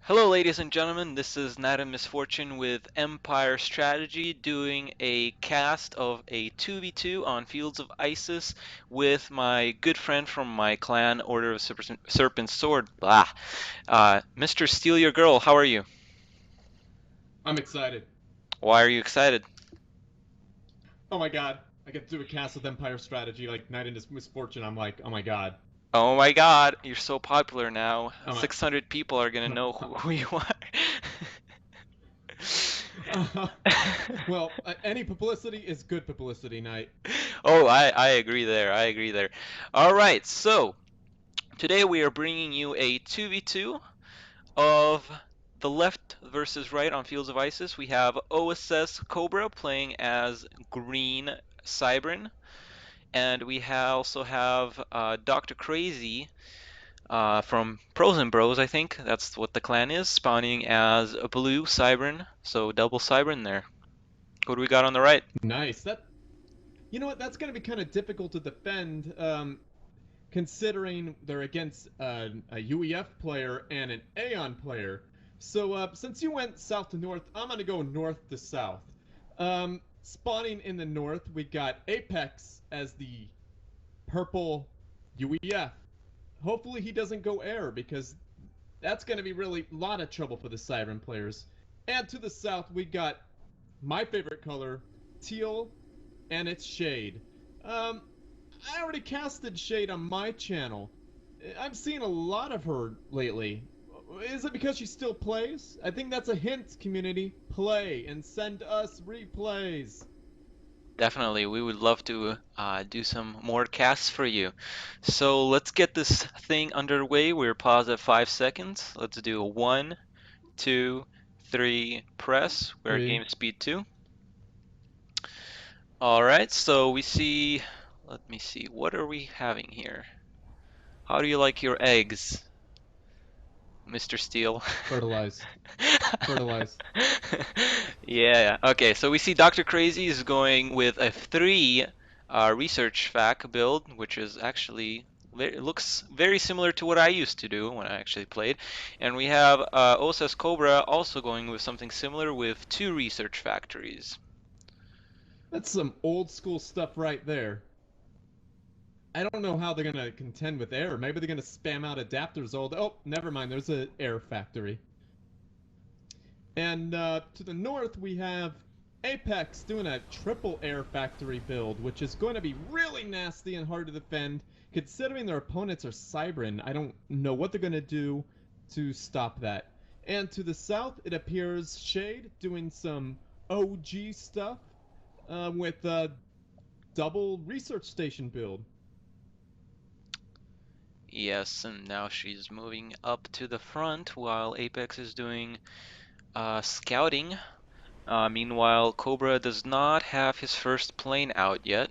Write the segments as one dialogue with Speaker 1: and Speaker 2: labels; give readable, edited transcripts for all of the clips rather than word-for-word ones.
Speaker 1: Hello ladies and gentlemen, this is Nite and Misfortune with EmpireStrategy doing a cast of a 2v2 on Fields of Isis with my good friend from my clan, Order of Serpent Sword, Mr. StealUrGirl. How are you?
Speaker 2: I'm excited.
Speaker 1: Why are you excited?
Speaker 2: Oh my god. I get to do a cast with EmpireStrategy like Night into Misfortune. I'm like, oh my god.
Speaker 1: Oh my god, you're so popular now.
Speaker 2: Oh my
Speaker 1: 600 people are gonna know who you are.
Speaker 2: uh, well, any publicity is good publicity, Night.
Speaker 1: Oh, I agree there. I agree there. All right, so today we are bringing you a 2v2 of the left versus right on Fields of Isis. We have OSS Cobra playing as Green Cybran, and we also have Dr.Crazy from Pros and Bros, I think that's what the clan is, spawning as a blue Cybran, so double Cybran there. What do we got on the right?
Speaker 2: Nice. You know what? That's gonna be kind of difficult to defend, considering they're against a UEF player and an Aeon player. So since you went south to north, I'm gonna go north to south. Spawning in the north, we got Apex as the purple UEF. Hopefully he doesn't go air because that's going to be really a lot of trouble for the Siren players. And to the south, we got my favorite color, teal, and it's Shade. Um, I already casted Shade on my channel. I've seen a lot of her lately. Is it because she still plays? I think that's a hint, community. Play and send us replays.
Speaker 1: Definitely, we would love to do some more casts for you. So let's get this thing underway. We're paused at 5 seconds. Let's do a 1, 2, 3, press. We're at game
Speaker 2: Three.
Speaker 1: speed 2. All right, so let me see, what are we having here? How do you like your eggs, Mr. Steel?
Speaker 2: Fertilize. Fertilize.
Speaker 1: Yeah, okay, so we see Dr. Crazy is going with a 3 research fac build, which is actually, it looks very similar to what I used to do when I actually played. And we have OSS Cobra also going with something similar with 2 research factories.
Speaker 2: That's some old school stuff right there. I don't know how they're gonna contend with air. Maybe they're gonna spam out adapters all day. Oh, never mind. There's an air factory. And to the north, we have Apex doing a triple air factory build, which is going to be really nasty and hard to defend. Considering their opponents are Cybran, I don't know what they're gonna do to stop that. And to the south, it appears Shade doing some OG stuff with a double research station build.
Speaker 1: Yes, and now she's moving up to the front while Apex is doing scouting. Meanwhile, Cobra does not have his first plane out yet,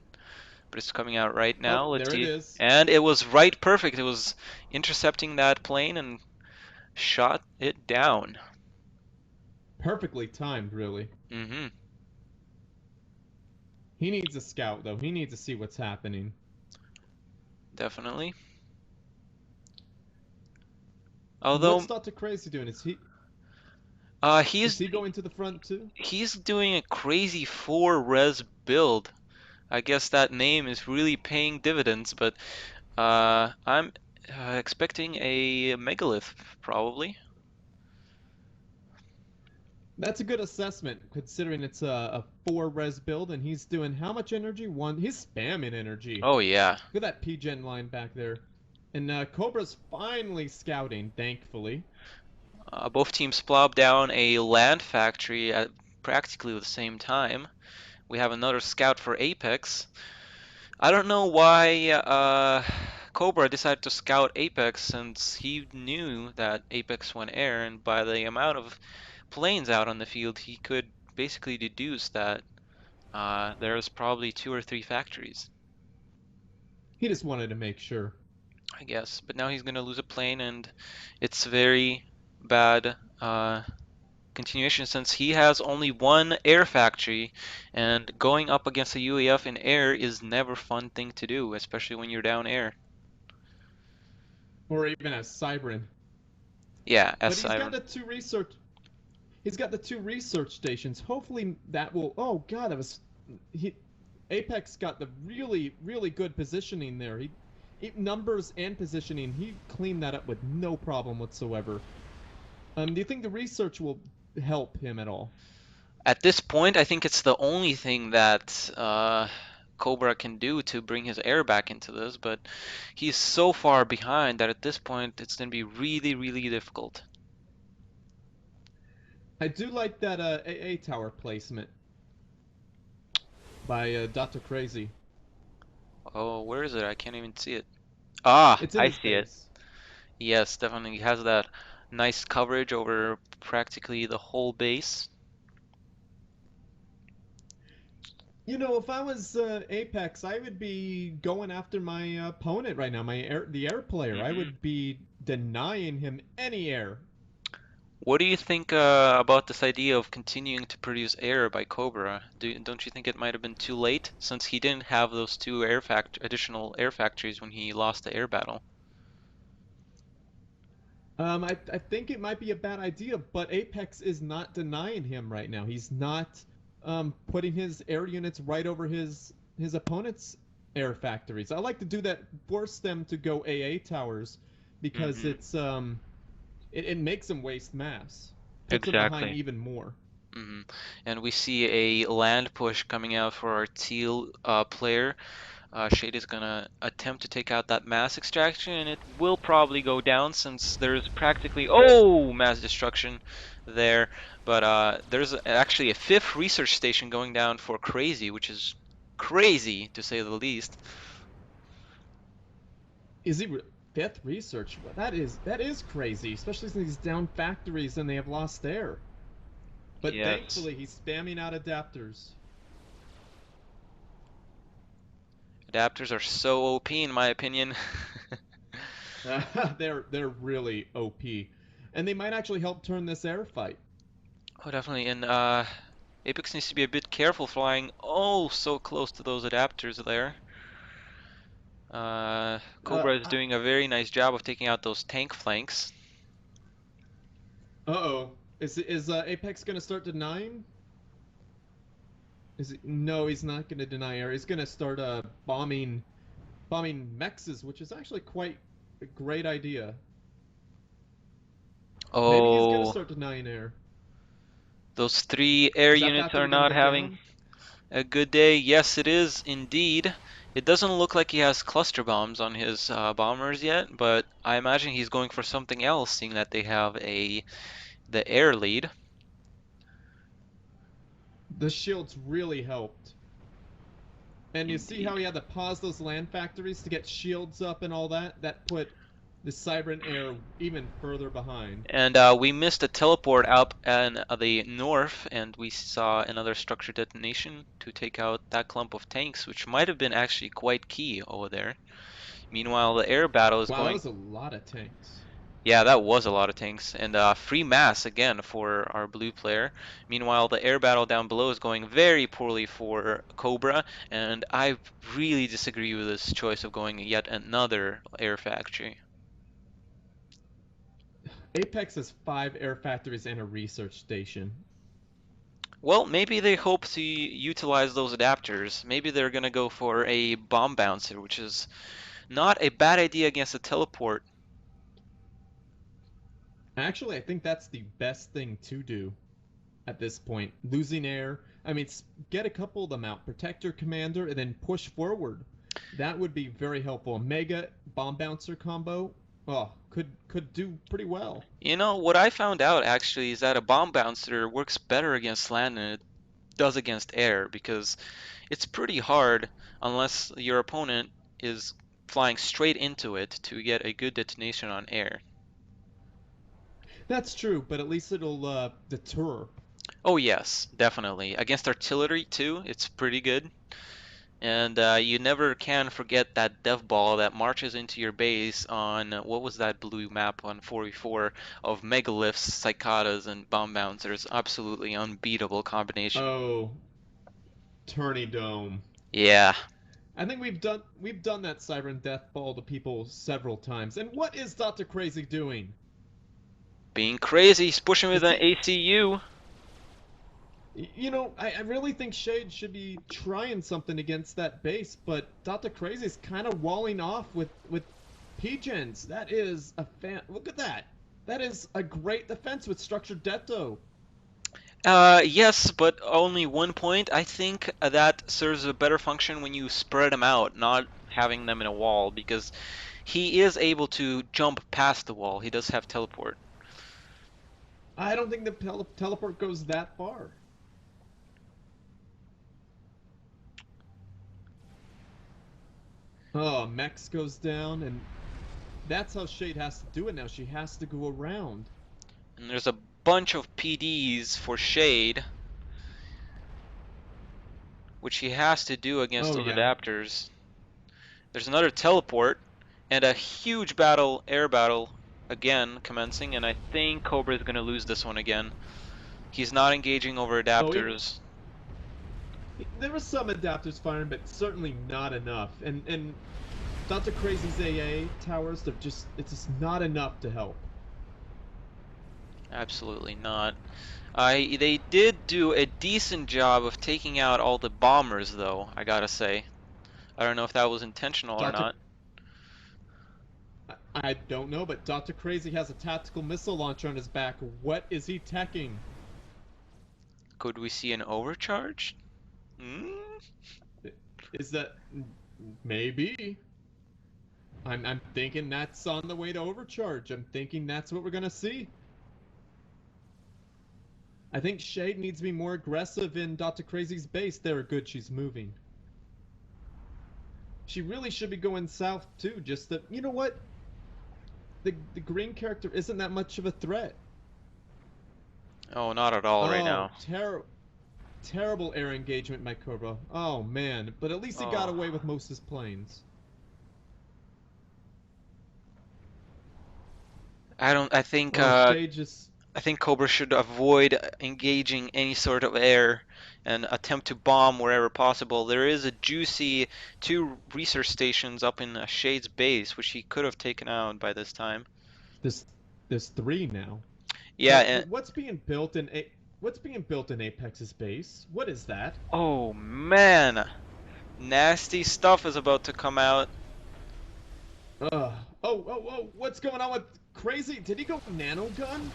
Speaker 1: but it's coming out right
Speaker 2: Oh,
Speaker 1: now. Let's
Speaker 2: there it
Speaker 1: see.
Speaker 2: is.
Speaker 1: And it was right perfect. It was intercepting that plane and shot it down.
Speaker 2: Perfectly timed, really.
Speaker 1: Hmm.
Speaker 2: He needs a scout, though. He needs to see what's happening.
Speaker 1: Definitely.
Speaker 2: What's
Speaker 1: Although
Speaker 2: Dr.Crazy doing? Is
Speaker 1: he's
Speaker 2: he going to the front too?
Speaker 1: he's doing a crazy 4 res build. I guess that name is really paying dividends, but I'm expecting a megalith probably.
Speaker 2: That's a good assessment, considering it's a 4 res build, and he's doing how much energy? One. He's spamming energy.
Speaker 1: Oh yeah.
Speaker 2: Look at that P-Gen line back there. And Cobra's finally scouting, thankfully.
Speaker 1: Both teams plop down a land factory at practically the same time. We have another scout for Apex. I don't know why Cobra decided to scout Apex since he knew that Apex went air, and by the amount of planes out on the field, he could basically deduce that there's probably 2 or 3 factories,
Speaker 2: He just wanted to make sure.
Speaker 1: I guess. But now he's gonna lose a plane, and it's very bad continuation since he has only 1 air factory, and going up against a UEF in air is never a fun thing to do, especially when you're down air.
Speaker 2: Or even as Cybran.
Speaker 1: Yeah,
Speaker 2: But
Speaker 1: S Iron.
Speaker 2: he's got the two research stations. Hopefully that will. Oh God, that was he. Apex got the really good positioning there. Numbers and positioning. He cleaned that up with no problem whatsoever. Do you think the research will help him at all?
Speaker 1: At this point, I think it's the only thing that Cobra can do to bring his air back into this, but he's so far behind that at this point it's going to be really, really difficult.
Speaker 2: I do like that AA tower placement by Dr.Crazy.
Speaker 1: Oh, where is it? I can't even see it. Ah,
Speaker 2: It's in
Speaker 1: I
Speaker 2: his
Speaker 1: see it.
Speaker 2: base.
Speaker 1: Yes, definitely. He has that nice coverage over practically the whole base.
Speaker 2: You know, if I was Apex, I would be going after my opponent right now, the air player. I
Speaker 1: Hmm.
Speaker 2: would be denying him any air.
Speaker 1: What do you think about this idea of continuing to produce air by Cobra? Don't you think it might have been too late since he didn't have those two additional air factories when he lost the air battle?
Speaker 2: I think it might be a bad idea, but Apex is not denying him right now. He's not putting his air units right over his opponent's air factories. I like to do that, force them to go AA towers, because
Speaker 1: Hmm.
Speaker 2: it makes them waste mass, puts them behind
Speaker 1: Exactly.
Speaker 2: even more.
Speaker 1: Hmm. And we see a land push coming out for our teal player. Shade is gonna attempt to take out that mass extraction, and it will probably go down since there's practically mass destruction there. But there's actually a fifth research station going down for Crazy, which is crazy to say the least.
Speaker 2: Is he fifth research? Well, that is crazy, especially since he's down factories and they have lost air. But
Speaker 1: Yes,
Speaker 2: thankfully, he's spamming out adapters.
Speaker 1: adapters are so OP in my opinion.
Speaker 2: They're really OP, and they might actually help turn this air fight.
Speaker 1: Oh, definitely. And Apex needs to be a bit careful flying so close to those adapters there.
Speaker 2: Uh
Speaker 1: Cobra is doing a very nice job of taking out those tank flanks.
Speaker 2: oh. Is Apex gonna start denying? No, he's not gonna deny air. He's gonna start bombing mexes, which is actually quite a great idea. Maybe he's gonna
Speaker 1: Oh,
Speaker 2: start denying air.
Speaker 1: those three air
Speaker 2: Is that
Speaker 1: units are
Speaker 2: factory gonna
Speaker 1: not
Speaker 2: go
Speaker 1: having
Speaker 2: down?
Speaker 1: a good day. Yes, it is indeed. It doesn't look like he has cluster bombs on his bombers yet, but I imagine he's going for something else, seeing that they have the air lead.
Speaker 2: The shields really helped. And you see how
Speaker 1: Indeed.
Speaker 2: he had to pause those land factories to get shields up and all that? That put the Cybran Air even further behind.
Speaker 1: And we missed a teleport up in the north, and we saw another structure detonation to take out that clump of tanks, which might have been actually quite key over there. Meanwhile, the air battle is
Speaker 2: Wow, that
Speaker 1: going.
Speaker 2: was a lot of tanks.
Speaker 1: Yeah, that was a lot of tanks. And free mass again for our blue player. Meanwhile, the air battle down below is going very poorly for Cobra, and I really disagree with this choice of going yet another air factory.
Speaker 2: Apex has 5 air factories and a research station.
Speaker 1: Well, maybe they hope to utilize those adapters. Maybe they're gonna go for a bomb bouncer, which is not a bad idea against a teleport.
Speaker 2: Actually, I think that's the best thing to do at this point. Losing air. I mean, get a couple of them out, protect your commander, and then push forward. That would be very helpful. A mega bomb bouncer combo, oh, could do pretty well.
Speaker 1: You know, what I found out actually is that a bomb bouncer works better against land than it does against air because it's pretty hard unless your opponent is flying straight into it to get a good detonation on air.
Speaker 2: That's true, but at least it'll deter.
Speaker 1: Oh yes, definitely. Against artillery too, it's pretty good. And you never can forget that dev ball that marches into your base on what was that blue map on 4v4 of megaliths, cicadas, and bomb bouncers. Absolutely unbeatable combination.
Speaker 2: Oh, Tourney Dome.
Speaker 1: Yeah.
Speaker 2: I think we've done that Siren Death Ball to people several times. And what is Dr. Crazy doing?
Speaker 1: Being crazy, he's pushing with
Speaker 2: Is
Speaker 1: an
Speaker 2: he?
Speaker 1: ACU.
Speaker 2: You know, I really think Shade should be trying something against that base, but Dr.Crazy is kind of walling off with P-Gens. That is a fan. Look at that. That is a great defense with structured Detto.
Speaker 1: Yes, but only 1 point. I think that serves a better function when you spread them out, not having them in a wall, because he is able to jump past the wall. He does have teleport.
Speaker 2: I don't think the teleport goes that far. Oh, Mex goes down, and that's how Shade has to do it now. She has to go around.
Speaker 1: And there's a bunch of PDs for Shade, which he has to do against
Speaker 2: Oh
Speaker 1: those
Speaker 2: yeah.
Speaker 1: adapters. There's another teleport, and a huge battle, air battle, again commencing, and I think Cobra is going to lose this one again. He's not engaging over
Speaker 2: Oh,
Speaker 1: adapters.
Speaker 2: there were some adapters firing, but certainly not enough. And Dr. Crazy's AA towers, it's just not enough to help.
Speaker 1: Absolutely not. They did do a decent job of taking out all the bombers, though, I gotta say. I don't know if that was intentional or
Speaker 2: Dr.
Speaker 1: not.
Speaker 2: I don't know, but Dr. Crazy has a tactical missile launcher on his back. What is he teching?
Speaker 1: Could we see an overcharge? Hmm?
Speaker 2: Is that maybe? I'm thinking that's on the way to overcharge. I'm thinking that's what we're gonna see. I think Shade needs to be more aggressive in Dr. Crazy's base. There, good, she's moving. She really should be going south too. Just that, you know what? The green character isn't that much of a threat.
Speaker 1: Oh, not at all right
Speaker 2: Oh,
Speaker 1: now.
Speaker 2: terrible air engagement, my Cobra. Oh man, but at least he got
Speaker 1: Oh,
Speaker 2: away with most of his planes.
Speaker 1: I don't.
Speaker 2: Oh, Shade just
Speaker 1: I think Cobra should avoid engaging any sort of air and attempt to bomb wherever possible. There is a juicy 2 research stations up in Shade's base, which he could have taken out by this time.
Speaker 2: this there's three now.
Speaker 1: Yeah, and
Speaker 2: What's being built in Apex's base? What is that?
Speaker 1: oh man, nasty stuff is about to come out.
Speaker 2: Oh, what's going on with Crazy? Did he go nano gun?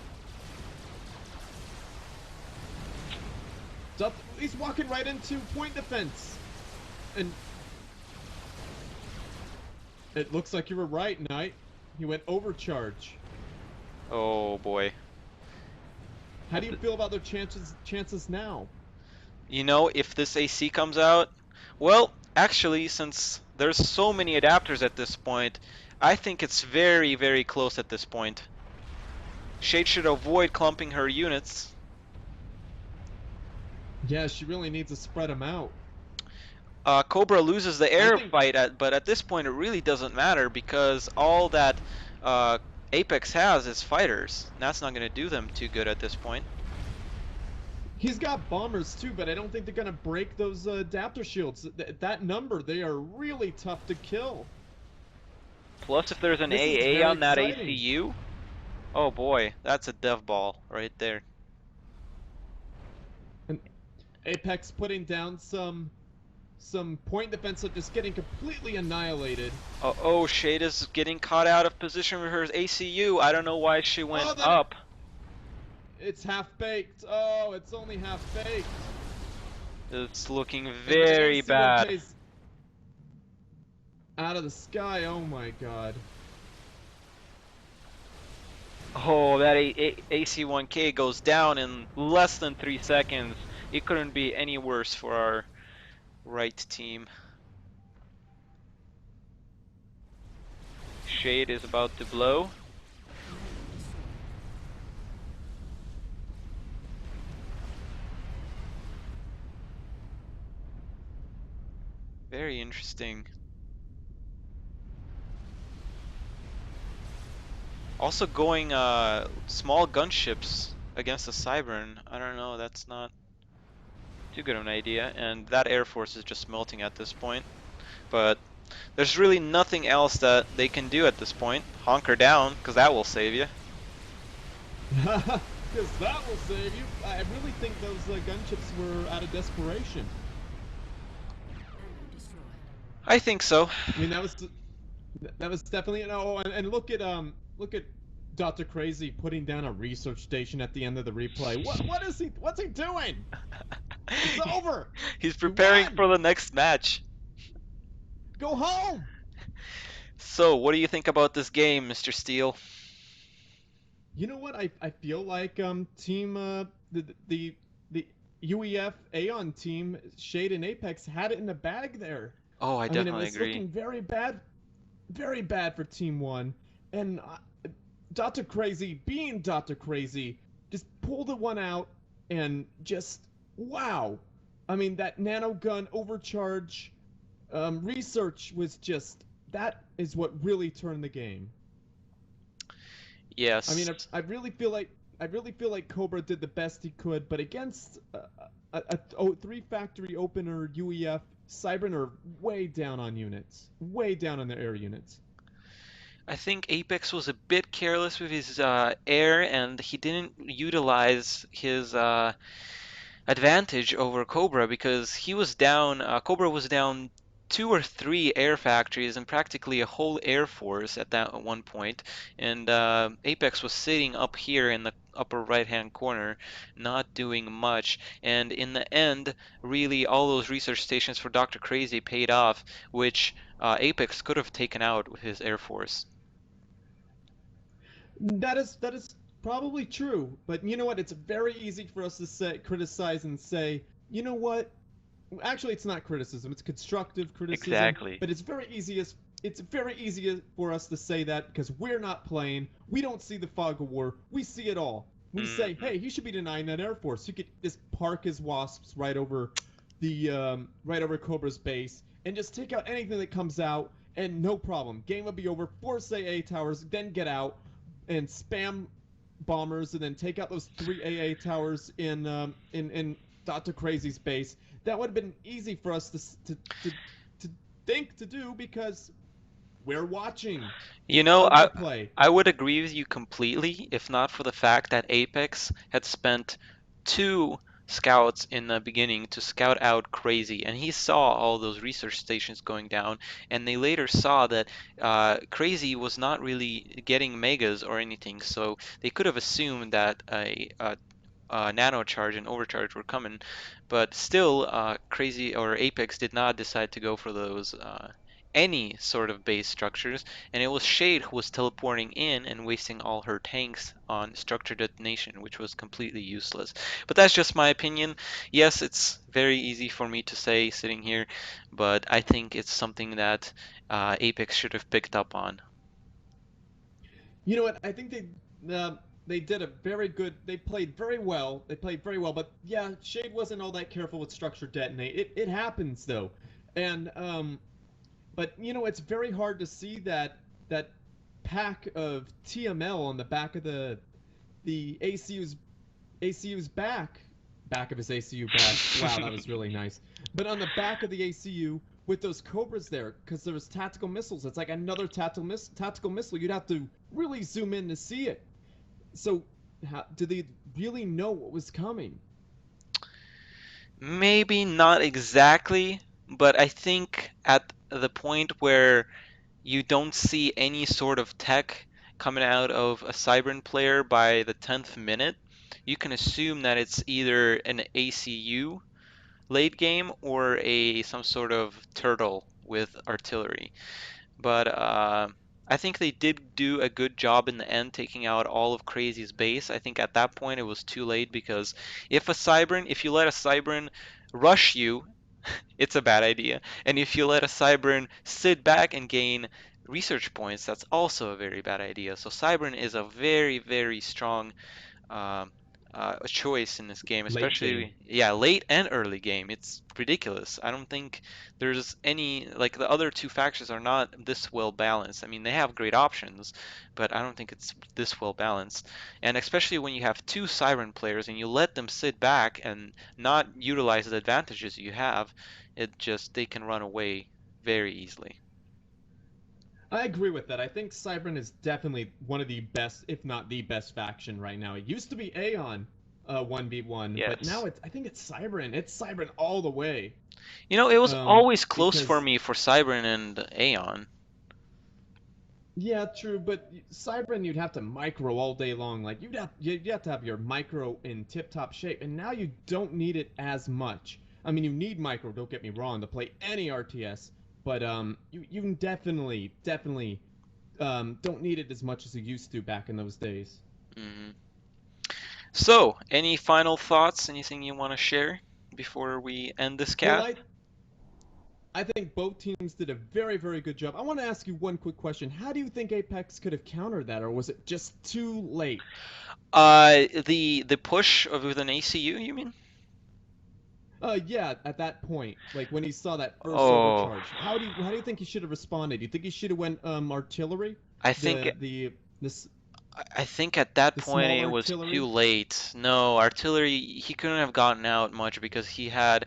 Speaker 2: He's walking right into point defense. And it looks like you were right, Nite. He went overcharge.
Speaker 1: Oh boy.
Speaker 2: How do you feel about their chances now?
Speaker 1: You know, if this AC comes out, well, actually, since there's so many adapters at this point, I think it's very, very close at this point. Shade should avoid clumping her units.
Speaker 2: Yeah, she really needs to spread them out.
Speaker 1: Cobra loses the
Speaker 2: I
Speaker 1: air
Speaker 2: think
Speaker 1: fight, but at this point it really doesn't matter because all that uh, Apex has is fighters. And that's not going to do them too good at this point.
Speaker 2: he's got bombers too, but I don't think they're gonna break those adapter shields. That number, they are really tough to kill.
Speaker 1: Plus, if there's an
Speaker 2: This is
Speaker 1: AA
Speaker 2: very
Speaker 1: on that
Speaker 2: exciting.
Speaker 1: ACU, oh boy, that's a dev ball right there.
Speaker 2: And Apex putting down some point defense, of just getting completely annihilated.
Speaker 1: Oh, Shade is getting caught out of position with her ACU. I don't know why she went
Speaker 2: Oh, that
Speaker 1: up.
Speaker 2: it's half baked. Oh, it's only half baked.
Speaker 1: It's looking
Speaker 2: And the
Speaker 1: very bad.
Speaker 2: AC-1K's out of the sky. Oh my god.
Speaker 1: Oh, that AC1K goes down in less than 3 seconds. It couldn't be any worse for our right team. Shade is about to blow. Very interesting. Also going small gunships against the Cybern. I don't know, that's not too good of an idea. And that Air Force is just melting at this point. But there's really nothing else that they can do at this point. Hunker down, because that will save you.
Speaker 2: Because that will save you. I really think those gunships were out of desperation.
Speaker 1: I think so.
Speaker 2: I mean, that was definitely no. And look at Dr. Crazy putting down a research station at the end of the replay. What is he? What's he doing? It's over.
Speaker 1: He's
Speaker 2: You
Speaker 1: preparing
Speaker 2: won.
Speaker 1: for the next match.
Speaker 2: Go home.
Speaker 1: So, what do you think about this game, Mr. Steele?
Speaker 2: You know what? I feel like team the UEF Aeon team Shade and Apex had it in the bag there.
Speaker 1: Oh, I
Speaker 2: I mean, it
Speaker 1: definitely
Speaker 2: was
Speaker 1: agree.
Speaker 2: looking very bad for Team One, and Dr. Crazy, being Dr. Crazy, just pulled the one out and just wow. I mean, that nanogun overcharge research was just that is what really turned the game. I mean,
Speaker 1: Yes.
Speaker 2: I really feel like Cobra did the best he could, but against three factory opener UEF, Cybern are way down on units, way down on their air units.
Speaker 1: I think Apex was a bit careless with his air, and he didn't utilize his advantage over Cobra because he was down. Cobra was down two or three air factories and practically a whole air force at that one point, and Apex was sitting up here in the upper right-hand corner, not doing much. And in the end, really, all those research stations for Dr. Crazy paid off, which Apex could have taken out with his air force.
Speaker 2: That is probably true, but you know what? It's very easy for us to criticize and say, you know what? Actually, it's not criticism; it's constructive criticism.
Speaker 1: Exactly.
Speaker 2: But it's very easy for us to say that because we're not playing. We don't see the fog of war. We see it all. We say,
Speaker 1: Hmm.
Speaker 2: hey, he should be denying that Air Force. He could just park his wasps right over Cobra's base and just take out anything that comes out, and no problem. Game will be over. Force AA towers, then get out and spam bombers, and then take out those three AA towers in Dr. Crazy's base. That would have been easy for us to think to do because we're watching
Speaker 1: You know,
Speaker 2: the replay.
Speaker 1: I would agree with you completely if not for the fact that Apex had spent two scouts in the beginning to scout out Crazy, and he saw all those research stations going down, and they later saw that Crazy was not really getting megas or anything, so they could have assumed that a nano charge and overcharge were coming, but still, Crazy or Apex did not decide to go for those any sort of base structures, and it was Shade who was teleporting in and wasting all her tanks on structure detonation, which was completely useless. But that's just my opinion. Yes, it's very easy for me to say sitting here, but I think it's something that Apex should have picked up on.
Speaker 2: You know what? I think they did a very good. They played very well. They played very well, but yeah, Shade wasn't all that careful with structure detonate. It happens though, and but you know it's very hard to see that pack of TML on the back of the ACU's back of his ACU back. Wow, that was really nice. But on the back of the ACU with those Cobras there, because there was tactical missiles. It's like another tactical missile. You'd have to really zoom in to see it. So, did they really know what was coming?
Speaker 1: Maybe not exactly, but I think at the point where you don't see any sort of tech coming out of a Cybern player by the 10th minute, you can assume that it's either an ACU late game or a some sort of turtle with artillery. But I think they did do a good job in the end taking out all of Crazy's base. I think at that point it was too late because if you let a Cybern rush you, it's a bad idea. And if you let a Cybern sit back and gain research points, that's also a very bad idea. So Cybern is a very, very strong um, choice in this game,
Speaker 2: Late game.
Speaker 1: especially yeah, late and early game. It's ridiculous. I don't think there's any like the other two factions are not this well balanced. I mean, they have great options, but I don't think it's this well balanced. And especially when you have two Siren players and you let them sit back and not utilize the advantages you have, it just they can run away very easily.
Speaker 2: I agree with that. I think Cybran is definitely one of the best, if not the best faction right now. It used to be Aeon 1v1, but now
Speaker 1: Yes.
Speaker 2: I think it's Cybran. It's Cybran all the way.
Speaker 1: You know, it was always close for
Speaker 2: Because
Speaker 1: me for Cybern and Aeon.
Speaker 2: yeah, true, but Cybran you'd have to micro all day long. Like you'd have to have your micro in tip-top shape, and now you don't need it as much. I mean, you need micro, don't get me wrong, to play any RTS, but you can definitely don't need it as much as you used to back in those days.
Speaker 1: Hmm. So, any final thoughts? Anything you want to share before we end this
Speaker 2: Well,
Speaker 1: cast?
Speaker 2: I think both teams did a very good job. I want to ask you one quick question. How do you think Apex could have countered that, or was it just too late?
Speaker 1: The push of with an ACU, you mean?
Speaker 2: Yeah, at that point, like when he saw that first
Speaker 1: Oh,
Speaker 2: overcharge, how do you think he should have responded? Do you think he should have went artillery,
Speaker 1: I think
Speaker 2: the this
Speaker 1: I think at that
Speaker 2: the
Speaker 1: point
Speaker 2: small
Speaker 1: it was too
Speaker 2: artillery?
Speaker 1: late. No, artillery, he couldn't have gotten out much because he had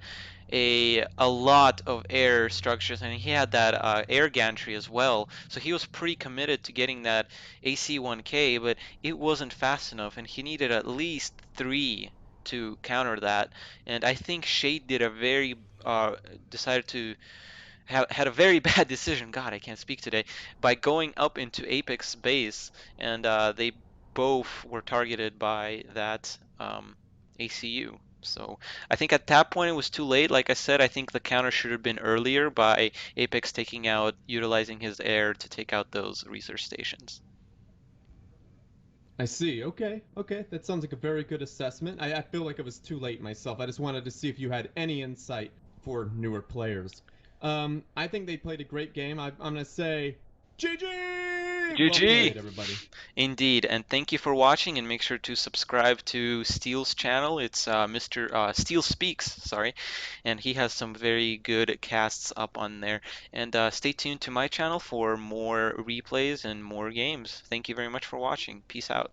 Speaker 1: a lot of air structures and he had that air gantry as well. So he was pretty committed to getting that AC-1K, but it wasn't fast enough and he needed at least three to counter that. And I think Shade did a very decided to had a very bad decision. God, I can't speak today. By going up into Apex base, and they both were targeted by that ACU. So I think at that point it was too late. Like I said, I think the counter should have been earlier by Apex taking out, utilizing his air to take out those research stations.
Speaker 2: I see. Okay, that sounds like a very good assessment. I feel like it was too late myself. I just wanted to see if you had any insight for newer players. I think they played a great game. I'm gonna say, GG. Well
Speaker 1: GG!
Speaker 2: played, everybody.
Speaker 1: Indeed, and thank you for watching. And make sure to subscribe to Steel's channel. It's Mr. Steel Speaks, sorry, and he has some very good casts up on there. And stay tuned to my channel for more replays and more games. Thank you very much for watching. Peace out.